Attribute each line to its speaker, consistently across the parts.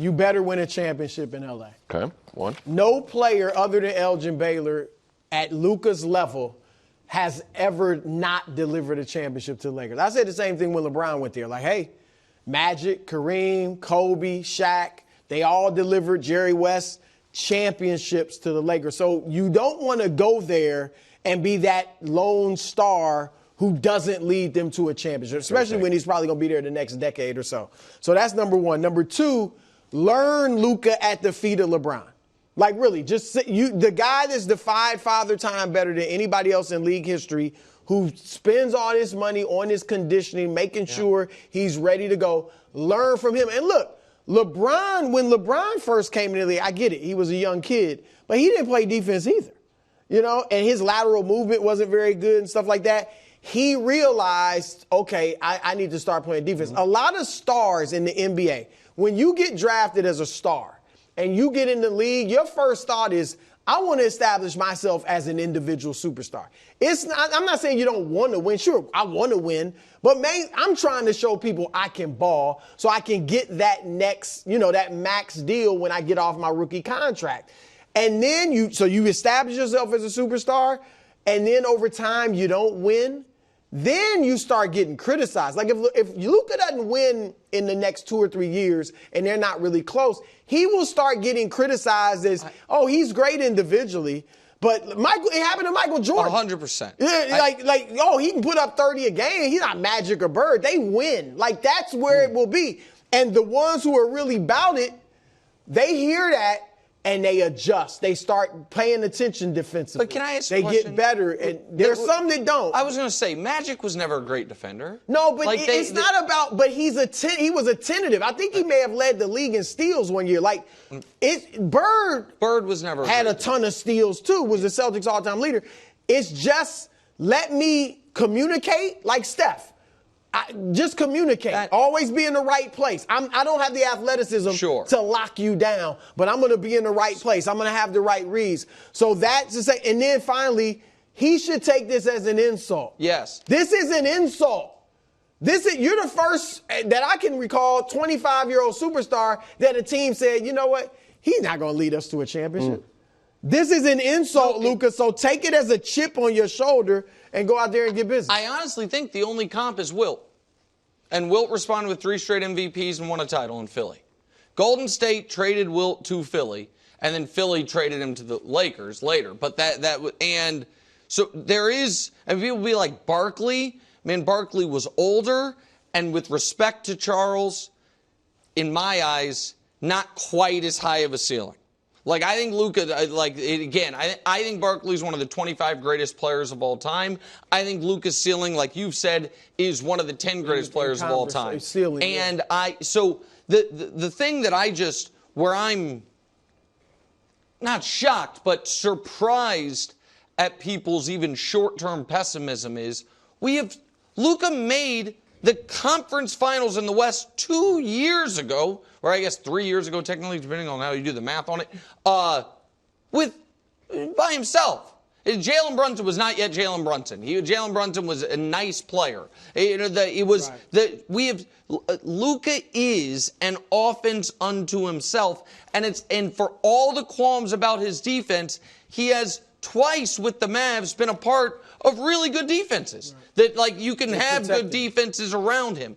Speaker 1: you better win a championship in L.A.
Speaker 2: Okay, one.
Speaker 1: No player other than Elgin Baylor at Luka's level has ever not delivered a championship to the Lakers. I said the same thing when LeBron went there. Like, hey, Magic, Kareem, Kobe, Shaq, they all delivered, Jerry West, championships to the Lakers. So you don't want to go there and be that lone star who doesn't lead them to a championship, especially when he's probably going to be there the next decade or so. So that's number one. Number two, learn Luka at the feet of LeBron. Like, really, just the guy that's defied Father Time better than anybody else in league history, who spends all this money on his conditioning, making sure he's ready to go. Learn from him. And look, LeBron, when LeBron first came into the league, I get it. He was a young kid, but he didn't play defense either. You know, and his lateral movement wasn't very good and stuff like that. He realized, okay, I need to start playing defense. A lot of stars in the NBA, when you get drafted as a star and you get in the league, your first thought is, I want to establish myself as an individual superstar. I'm not saying you don't want to win. Sure, I want to win. But I'm trying to show people I can ball so I can get that next, that max deal when I get off my rookie contract. And then you establish yourself as a superstar, and then over time you don't win. Then you start getting criticized. Like if Luka doesn't win in the next 2 or 3 years and they're not really close, he will start getting criticized as, he's great individually. But it happened to Michael Jordan.
Speaker 3: 100%.
Speaker 1: He can put up 30 a game. He's not Magic or Bird. They win. Like, that's where it will be. And the ones who are really about it, they hear that and they adjust. They start paying attention defensively.
Speaker 3: But can I ask a question?
Speaker 1: They get better. And there's some that don't.
Speaker 3: I was going to say, Magic was never a great defender.
Speaker 1: No, but it's not about – but he was a tentative. I think he may have led the league in steals one year. Like, Bird
Speaker 3: was never
Speaker 1: had a ton of steals too, was the Celtics all-time leader. It's just let me communicate like Steph. Just communicate. Always be in the right place. I don't have the athleticism to lock you down, but I'm going to be in the right place. I'm going to have the right reads. So that's to say. And then finally, he should take this as an insult.
Speaker 3: Yes.
Speaker 1: This is an insult. You're the first that I can recall 25-year-old superstar that a team said, you know what? He's not going to lead us to a championship. This is an insult, Luka, so take it as a chip on your shoulder and go out there and get busy.
Speaker 3: I honestly think the only comp is Wilt. And Wilt responded with 3 straight MVPs and won a title in Philly. Golden State traded Wilt to Philly, and then Philly traded him to the Lakers later. But and so there is, and people be like, Barkley? Man, Barkley was older, and with respect to Charles, in my eyes, not quite as high of a ceiling. Like, I think Luka, I think Barkley's one of the 25 greatest players of all time. I think Luka's ceiling, like you've said, is one of the 10 greatest players of all time. And so the thing that where I'm not shocked, but surprised at people's even short-term pessimism is Luka made the conference finals in the West 2 years ago, or I guess 3 years ago, technically, depending on how you do the math on it, by himself. Jalen Brunson was not yet Jalen Brunson. Jalen Brunson was a nice player. Luka is an offense unto himself, and for all the qualms about his defense, he has twice with the Mavs been a part of really good defenses. That, like, you can have good defenses around him.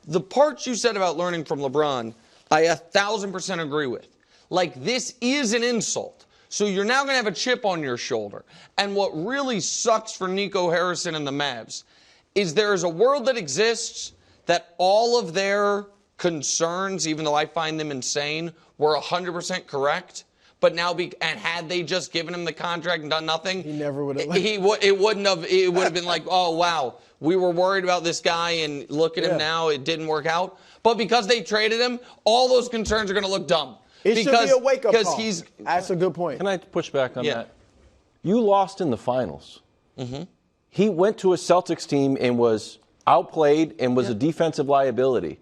Speaker 3: The parts you said about learning from LeBron, I 1,000% agree with. Like, this is an insult. So you're now going to have a chip on your shoulder. And what really sucks for Nico Harrison and the Mavs is there is a world that exists that all of their concerns, even though I find them insane, were 100% correct. But now, and had they just given him the contract and done nothing,
Speaker 1: he never would have.
Speaker 3: It would have been like, oh wow, we were worried about this guy, and look at him now, it didn't work out. But because they traded him, all those concerns are going to look dumb.
Speaker 1: It should be a wake-up call. That's a good point.
Speaker 2: Can I push back on that? You lost in the finals. Mm-hmm. He went to a Celtics team and was outplayed and was a defensive liability.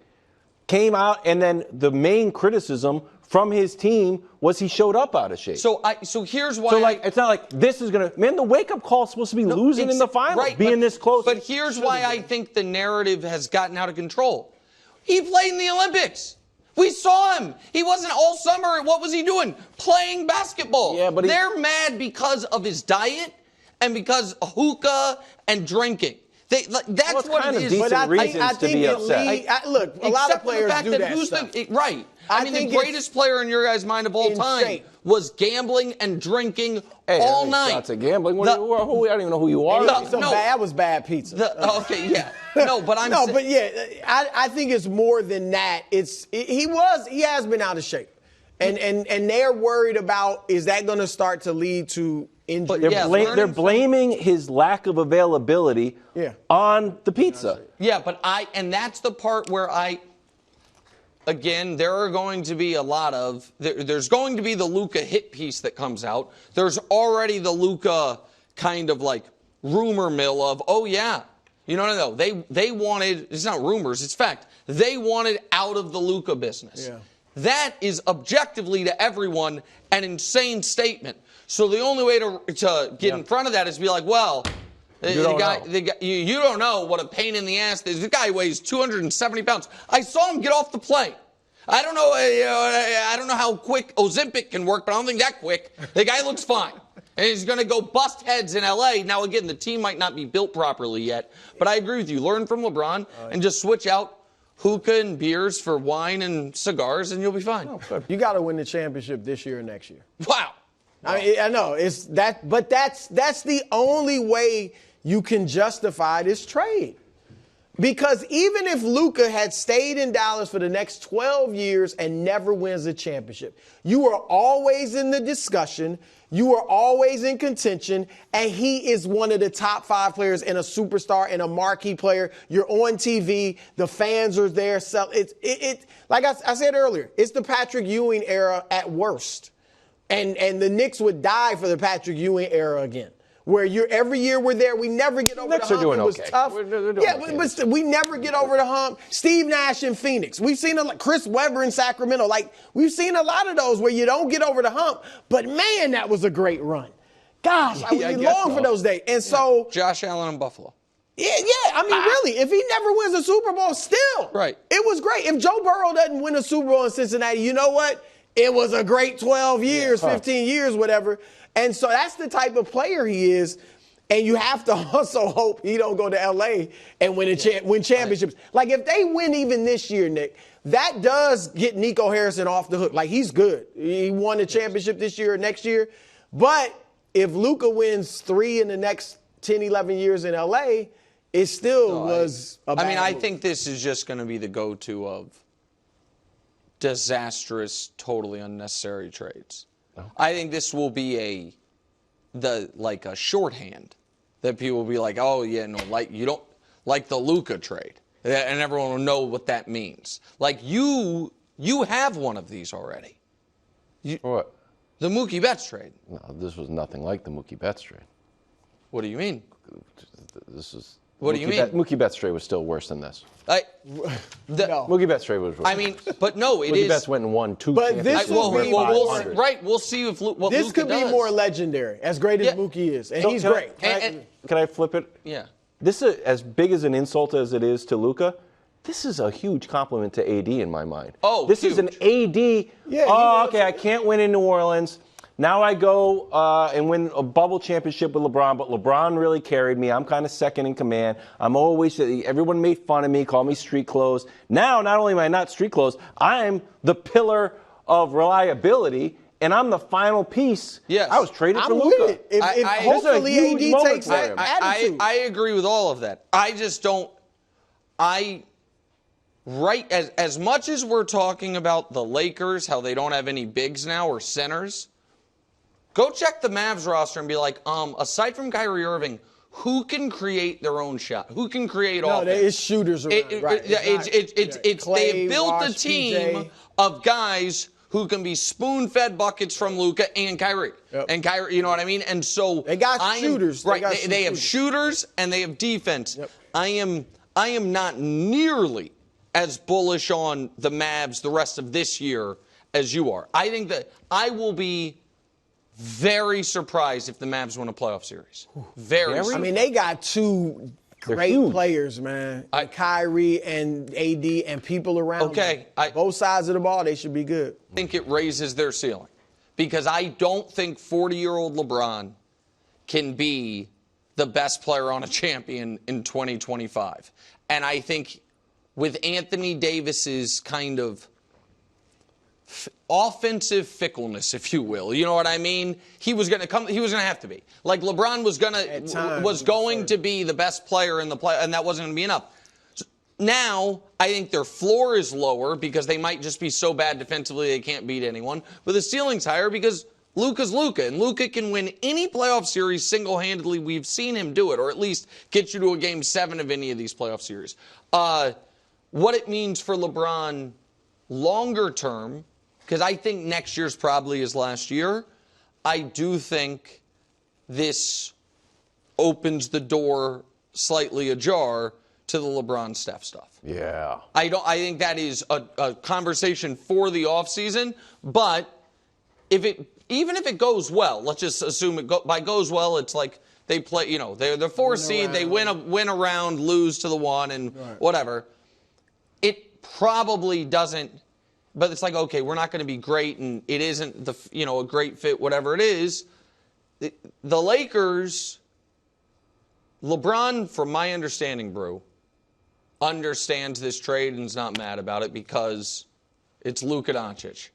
Speaker 2: Came out, and then the main criticism from his team was he showed up out of shape.
Speaker 3: So here's why.
Speaker 2: It's not like this is going to. Man, the wake-up call is supposed to be losing in the finals, being this close.
Speaker 3: But here's why I think the narrative has gotten out of control. He played in the Olympics. We saw him. He wasn't all summer. What was he doing? Playing basketball.
Speaker 2: Yeah, but
Speaker 3: they're mad because of his diet and because of hookah and drinking. That's what it is.
Speaker 1: But I think
Speaker 2: to be
Speaker 1: upset. Look, a lot of players do that stuff.
Speaker 3: Right. I mean, the greatest player in your guys' mind of all time was gambling and drinking all night.
Speaker 2: That's a gambling. I don't even know who you are.
Speaker 1: That was bad pizza.
Speaker 3: Okay, yeah. No, but I'm
Speaker 1: but yeah, I think it's more than that. He has been out of shape. And they're worried about, is that going to start to lead to injury?
Speaker 2: They're blaming his lack of availability on the pizza.
Speaker 3: Yeah, and that's the part where again, there are going to be a lot of, there's going to be the Luka hit piece that comes out. There's already the Luka kind of like rumor mill of, oh yeah, no. They wanted, it's not rumors, it's fact. They wanted out of the Luka business. Yeah. That is objectively to everyone an insane statement. So the only way to get in front of that is to be like, well, you don't know what a pain in the ass is. The guy weighs 270 pounds. I saw him get off the plane. I don't know. I don't know how quick Ozempic can work, but I don't think that quick. The guy looks fine. And he's going to go bust heads in L.A. Now, again, the team might not be built properly yet, but I agree with you. Learn from LeBron and just switch out hookah and beers for wine and cigars, and you'll be fine.
Speaker 1: You got to win the championship this year or next year.
Speaker 3: Wow.
Speaker 1: I mean, I know it's that, but that's the only way you can justify this trade. Because even if Luka had stayed in Dallas for the next 12 years and never wins a championship, you are always in the discussion, you are always in contention, and he is one of the top 5 players and a superstar and a marquee player. You're on TV, the fans are there. So like I said earlier, it's the Patrick Ewing era at worst. And the Knicks would die for the Patrick Ewing era again, where every year we're there. We never get over the hump. It was tough. But we never get over the hump. Steve Nash in Phoenix. We've seen Chris Webber in Sacramento. We've seen a lot of those where you don't get over the hump. But, man, that was a great run. Gosh, I long for those days. And so
Speaker 3: Josh Allen in Buffalo.
Speaker 1: Yeah, I mean, really, if he never wins a Super Bowl, still, it was great. If Joe Burrow doesn't win a Super Bowl in Cincinnati, you know what? It was a great 12 years, 15 years, whatever. And so that's the type of player he is. And you have to also hope he don't go to L.A. and win championships. Like, if they win even this year, Nick, that does get Nico Harrison off the hook. Like, he's good. He won a championship this year or next year. But if Luka wins 3 in the next 10, 11 years in L.A., it still was a bad move.
Speaker 3: I think this is just going to be the go-to of disastrous, totally unnecessary trades. Okay. I think this will be a shorthand that people will be like, oh yeah, no, like you don't like the Luka trade, and everyone will know what that means. Like you have one of these already.
Speaker 2: What?
Speaker 3: The Mookie Betts trade.
Speaker 2: No, this was nothing like the Mookie Betts trade.
Speaker 3: What do you mean?
Speaker 2: This is.
Speaker 3: What do you mean?
Speaker 2: Mookie Betts trade was still worse than this.
Speaker 1: No.
Speaker 2: Mookie Betts trade was worse.
Speaker 3: I mean, but no, it is.
Speaker 2: Mookie Betts went and won 2
Speaker 1: but
Speaker 2: championships.
Speaker 3: We'll see if what
Speaker 1: this
Speaker 3: Luka
Speaker 1: could be
Speaker 3: does.
Speaker 1: More legendary, as great as Mookie is, and he's great.
Speaker 2: Can I flip it?
Speaker 3: Yeah.
Speaker 2: This is as big as an insult as it is to Luka. This is a huge compliment to AD in my mind.
Speaker 3: Oh,
Speaker 2: this
Speaker 3: huge.
Speaker 2: is an AD. Yeah. Okay, I can't win in New Orleans. Now I go and win a bubble championship with LeBron, but LeBron really carried me. I'm kind of second in command. Everyone made fun of me, called me street clothes. Now, not only am I not street clothes, I'm the pillar of reliability, and I'm the final piece.
Speaker 3: Yes.
Speaker 2: I was traded for Luka.
Speaker 1: Hopefully AD takes that attitude.
Speaker 3: I agree with all of that. I just don't. Right, as much as we're talking about the Lakers, how they don't have any bigs now or centers, go check the Mavs roster and be like, aside from Kyrie Irving, who can create their own shot? Who can create offense?
Speaker 1: No, it's shooters around.
Speaker 3: They have built a team of guys who can be spoon-fed buckets from Luka and Kyrie. Yep. And Kyrie, you know what I mean? And so
Speaker 1: they got shooters.
Speaker 3: They have shooters and they have defense. Yep. I am not nearly as bullish on the Mavs the rest of this year as you are. I think that I will be very surprised if the Mavs win a playoff series. Very surprised.
Speaker 1: I mean, they got 2 great
Speaker 2: huge.
Speaker 1: players, man. Kyrie and AD and people around them. Both sides of the ball, they should be good.
Speaker 3: I think it raises their ceiling because I don't think 40-year-old LeBron can be the best player on a champion in 2025. And I think with Anthony Davis's kind of offensive fickleness, if you will, you know what I mean? He was going to have to be. Like LeBron was going to be the best player in the play, and that wasn't going to be enough. Now, I think their floor is lower because they might just be so bad defensively they can't beat anyone. But the ceiling's higher because Luka's Luka, and Luka can win any playoff series single-handedly. We've seen him do it, or at least get you to a Game 7 of any of these playoff series. What it means for LeBron longer term, because I think next year's probably his last year, I do think this opens the door slightly ajar to the LeBron-Steph stuff.
Speaker 2: Yeah.
Speaker 3: I think that is a conversation for the offseason, but even if it goes well, let's just assume by goes well, it's like they play, you know, they're the 4 seed, they win a round, lose to the 1, and whatever. It probably doesn't, but it's like, okay, we're not going to be great, and it isn't a great fit, whatever it is. The Lakers, LeBron, from my understanding, Brew, understands this trade and is not mad about it because it's Luka Doncic.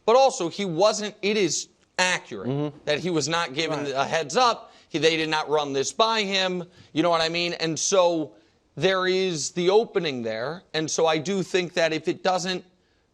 Speaker 3: But also, it is accurate that he was not given a heads up. They did not run this by him. You know what I mean? And so there is the opening there. And so I do think that if it doesn't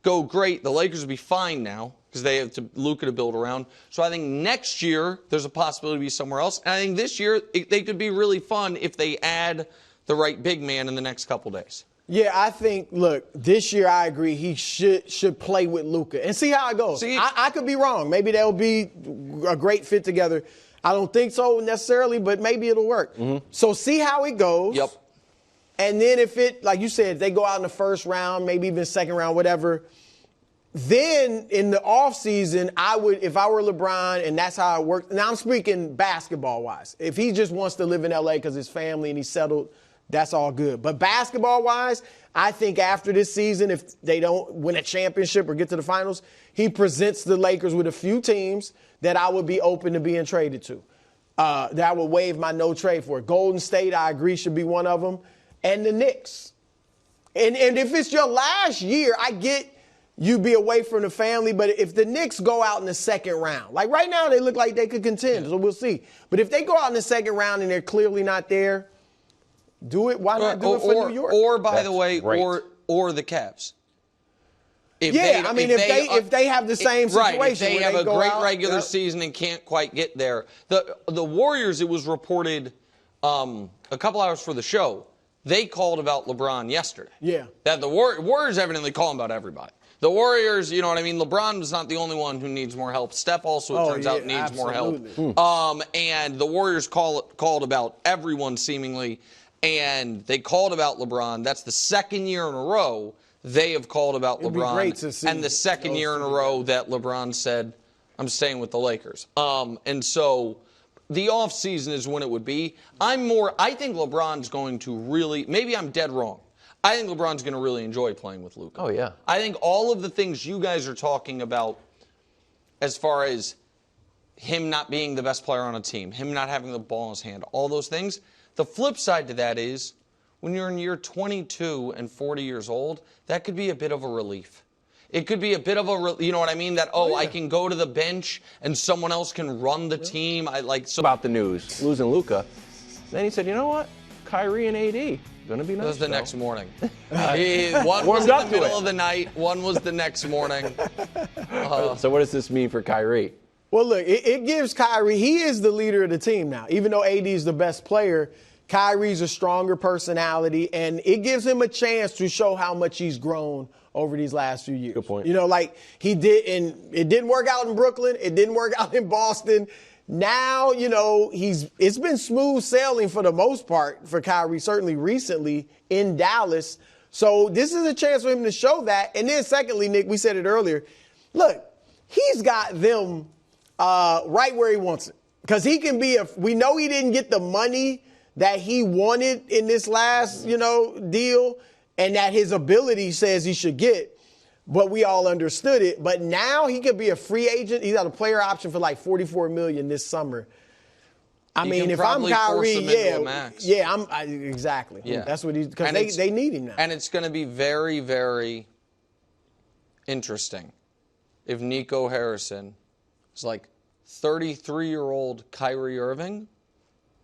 Speaker 3: go great, the Lakers will be fine now because they have Luka to build around. So I think next year there's a possibility to be somewhere else. And I think this year they could be really fun if they add the right big man in the next couple days.
Speaker 1: Yeah, I think, look, this year I agree he should play with Luka and see how it goes. I could be wrong. Maybe they'll be a great fit together. I don't think so necessarily, but maybe it'll work. So see how it goes.
Speaker 3: Yep.
Speaker 1: And then if it, like you said, they go out in the first round, maybe even second round, whatever, then in the offseason, I would, if I were LeBron and that's how it works. Now I'm speaking basketball-wise. If he just wants to live in L.A. because his family and he's settled, that's all good. But basketball-wise, I think after this season, if they don't win a championship or get to the finals, he presents the Lakers with a few teams that I would be open to being traded to. That I would waive my no trade for. Golden State, I agree, should be one of them. And the Knicks. And if it's your last year, I get you be away from the family, but if the Knicks go out in the second round, like right now they look like they could contend, so we'll see. But if they go out in the second round and they're clearly not there, do it. Why not do it for New York?
Speaker 3: Or by the way, or the Cavs. If they have the same situation, if they have a great regular season and can't quite get there. The Warriors, it was reported a couple hours for the show, they called about LeBron yesterday.
Speaker 1: Yeah.
Speaker 3: That the Warriors evidently call about everybody. The Warriors, you know what I mean? LeBron is not the only one who needs more help. Steph also, it turns out, needs more help. And the Warriors called about everyone seemingly, and they called about LeBron. That's the second year in a row they have called about LeBron. And the second year in a row that LeBron said, I'm staying with the Lakers. And so the offseason is when it would be. I think LeBron's going to really, maybe I'm dead wrong. I think LeBron's going to really enjoy playing with Luka.
Speaker 2: Oh, yeah.
Speaker 3: I think all of the things you guys are talking about as far as him not being the best player on a team, him not having the ball in his hand, all those things, the flip side to that is when you're in year 22 and 40 years old, that could be a bit of a relief. It could be a bit of you know what I mean? That, I can go to the bench and someone else can run the team.
Speaker 2: About the news, losing Luka. Then he said, you know what? Kyrie and AD, going to be nice.
Speaker 3: That was the next morning. One was in the middle of the night. One was the next morning.
Speaker 2: So what does this mean for Kyrie?
Speaker 1: Well, look, it gives Kyrie, he is the leader of the team now. Even though AD is the best player, Kyrie's a stronger personality, and it gives him a chance to show how much he's grown over these last few years.
Speaker 2: Good point.
Speaker 1: You know, like he did, and it didn't work out in Brooklyn. It didn't work out in Boston. Now, you know, it's been smooth sailing for the most part for Kyrie, certainly recently in Dallas. So this is a chance for him to show that. And then secondly, Nick, we said it earlier, look, he's got them right where he wants it. Because he can be we know he didn't get the money that he wanted in this last, deal, and that his ability says he should get. But we all understood it. But now he could be a free agent. He's got a player option for like $44 million this summer. I mean, if I'm Kyrie, exactly.
Speaker 3: Yeah.
Speaker 1: That's what because they need him now.
Speaker 3: And it's going to be very, very interesting if Nico Harrison is like 33-year-old Kyrie Irving,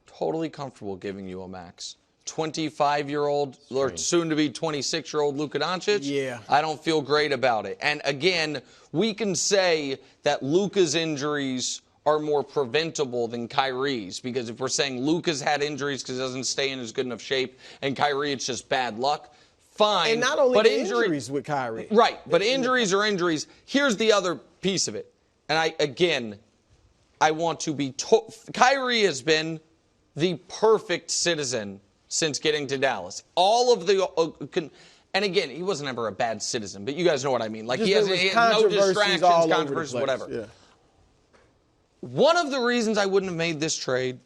Speaker 3: totally comfortable giving you a max. 25-year-old or soon-to-be 26-year-old Luka Doncic, I don't feel great about it. And again, we can say that Luka's injuries are more preventable than Kyrie's, because if we're saying Luka's had injuries because he doesn't stay in as good enough shape, and Kyrie, it's just bad luck, fine.
Speaker 1: And not only injuries with Kyrie.
Speaker 3: Right, but injuries are injuries. Here's the other piece of it. And I want to be Kyrie has been the perfect citizen since getting to Dallas. All of the and again, he wasn't ever a bad citizen, but you guys know what I mean. Like he has no distractions, controversies, whatever.
Speaker 1: Yeah.
Speaker 3: One of the reasons I wouldn't have made this trade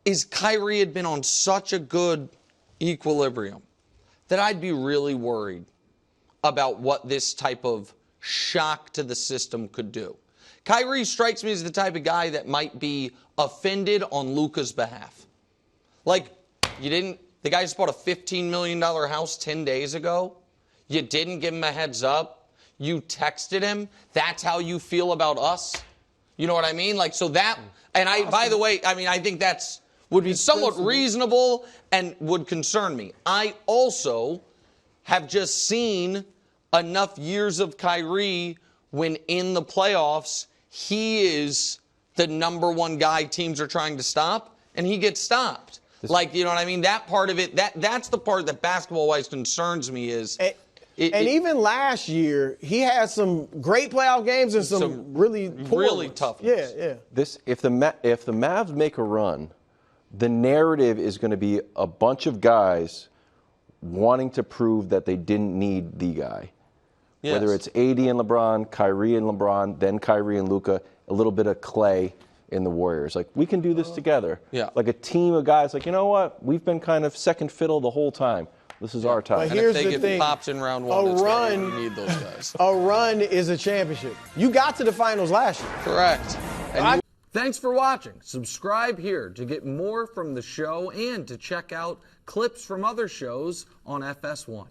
Speaker 3: is Kyrie had been on such a good equilibrium that I'd be really worried about what this type of shock to the system could do. Kyrie strikes me as the type of guy that might be offended on Luka's behalf. Like, the guy just bought a $15 million house 10 days ago. You didn't give him a heads up. You texted him. That's how you feel about us. You know what I mean? Like, so that, and by the way, I think would be somewhat reasonable and would concern me. I also have just seen enough years of Kyrie when in the playoffs, he is the number one guy teams are trying to stop, and he gets stopped. Like, you know what I mean? That part of it, that's the part that basketball-wise concerns me is.
Speaker 1: Even last year, he had some great playoff games and some really poor ones.
Speaker 3: Tough ones.
Speaker 1: Yeah.
Speaker 2: If the Mavs make a run, the narrative is going to be a bunch of guys wanting to prove that they didn't need the guy. Yes. Whether it's AD and LeBron, Kyrie and LeBron, then Kyrie and Luka, a little bit of Clay in the Warriors. Like, we can do this together.
Speaker 3: Yeah.
Speaker 2: Like a team of guys, like, you know what? We've been kind of second fiddle the whole time. This is our time.
Speaker 1: But here's
Speaker 3: and if they
Speaker 1: the thing.
Speaker 3: Pops in round one, you need those guys.
Speaker 1: A run is a championship. You got to the finals last year.
Speaker 3: Correct. Thanks for watching. Subscribe here to get more from the show and to check out clips from other shows on FS1.